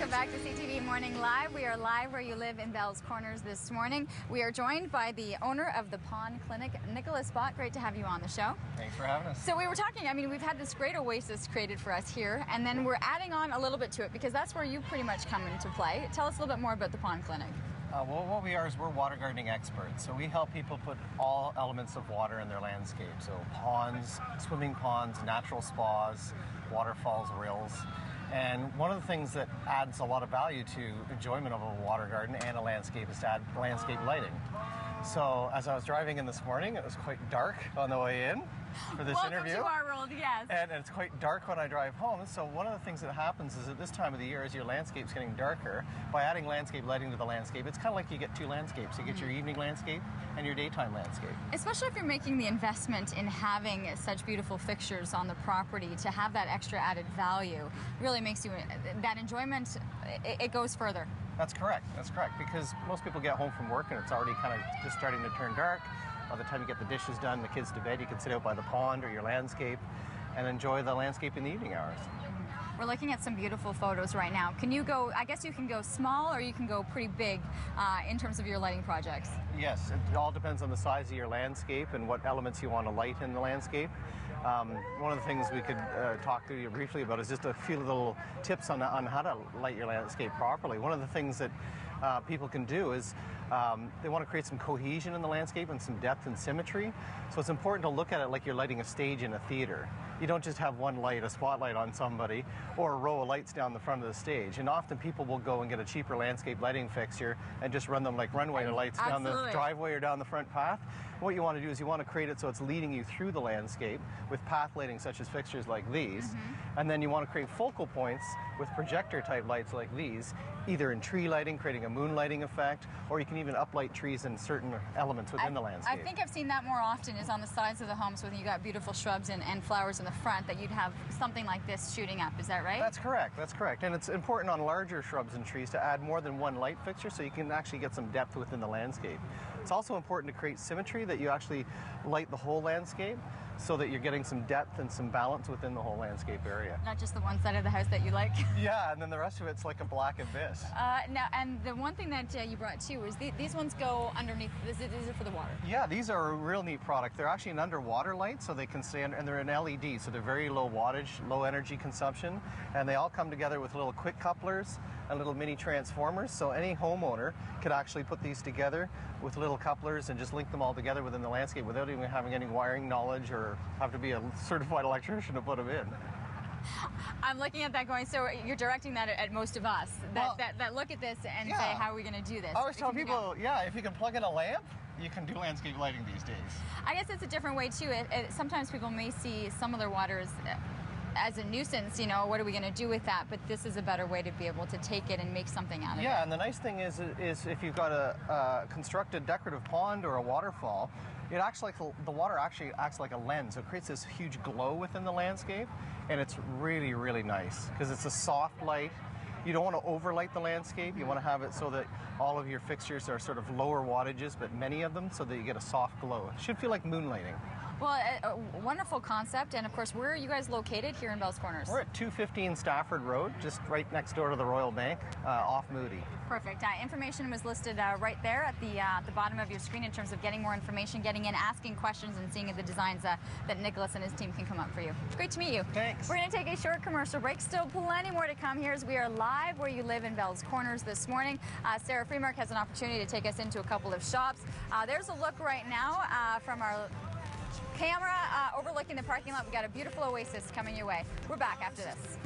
Welcome back to CTV Morning Live. We are live where you live in Bell's Corners this morning. We are joined by the owner of the Pond Clinic, Nicholas BOTT. Great to have you on the show. Thanks for having us. So we were talking, we've had this great oasis created for us here, and then we're adding on a little bit to it because that's where you pretty much come into play. Tell us a little bit more about the Pond Clinic. Well, what we are is we're water gardening experts. So we help people put all elements of water in their landscape. So ponds, swimming ponds, natural spas, waterfalls, rills. And one of the things that adds a lot of value to enjoyment of a water garden and a landscape is to add landscape lighting. So as I was driving in this morning, it was quite dark on the way in for this interview. Welcome to our world, yes. And it's quite dark when I drive home. So one of the things that happens is at this time of the year, as your landscape's getting darker, by adding landscape lighting to the landscape, it's kind of like you get two landscapes. You get your evening landscape and your daytime landscape. Especially if you're making the investment in having such beautiful fixtures on the property, to have that extra added value really makes you, that enjoyment, it goes further. That's correct, because most people get home from work and it's already kind of just starting to turn dark. By the time you get the dishes done, the kids to bed, you can sit out by the pond or your landscape and enjoy the landscape in the evening hours. We're looking at some beautiful photos right now. Can you go, I guess you can go small or you can go pretty big in terms of your lighting projects? Yes, it all depends on the size of your landscape and what elements you want to light in the landscape. One of the things we could talk to you briefly about is just a few little tips on how to light your landscape properly. One of the things that people can do is they want to create some cohesion in the landscape and some depth and symmetry. So it's important to look at it like you're lighting a stage in a theater. You don't just have one light, a spotlight on somebody, or a row of lights down the front of the stage. And often people will go and get a cheaper landscape lighting fixture and just run them like runway lights down the driveway or down the front path. What you want to do is you want to create it so it's leading you through the landscape with path lighting such as fixtures like these. And then you want to create focal points with projector type lights like these, either in tree lighting, creating a moonlighting effect, or you can even uplight trees and certain elements within the landscape. I think I've seen that more often is on the sides of the homes when you got beautiful shrubs and flowers in the front, that you'd have something like this shooting up. Is that right? That's correct. And it's important on larger shrubs and trees to add more than one light fixture so you can actually get some depth within the landscape. It's also important to create symmetry, that you actually light the whole landscape so that you're getting some depth and some balance within the whole landscape area. Not just the one side of the house that you like. Yeah, and then the rest of it's like a black abyss. Now, and the one thing that you brought too is these ones go underneath. These are for the water. Yeah, these are a real neat product. They're actually an underwater light, so they can stay under, and they're an LED, so they're very low wattage, low energy consumption, and they all come together with little quick couplers and little mini transformers, so any homeowner could actually put these together with little couplers and just link them all together within the landscape without even having any wiring knowledge or have to be a certified electrician to put them in. I'm looking at that going, so you're directing that at most of us that look at this and say, how are we going to do this? I always tell people, if you can plug in a lamp, you can do landscape lighting these days. I guess it's a different way too. Sometimes people may see some of their waters as a nuisance, what are we going to do with that? But this is a better way to be able to take it and make something out of it. Yeah, and the nice thing is if you've got a constructed decorative pond or a waterfall, it acts like the water actually acts like a lens. So it creates this huge glow within the landscape, and it's really, really nice because it's a soft light. You don't want to overlight the landscape. You want to have it so that all of your fixtures are sort of lower wattages, but many of them, so that you get a soft glow. It should feel like moonlighting. Well, a wonderful concept, and of course, where are you guys located here in Bell's Corners? We're at 215 Stafford Road, just right next door to the Royal Bank, off Moody. Perfect. Information was listed right there at the bottom of your screen in terms of getting more information, getting in, asking questions, and seeing the designs that Nicholas and his team can come up for you. It's great to meet you. Thanks. We're going to take a short commercial break. Still plenty more to come here as we are live where you live in Bell's Corners this morning. Sarah Freemark has an opportunity to take us into a couple of shops. There's a look right now from our camera overlooking the parking lot. We got a beautiful oasis coming your way. We're back after this.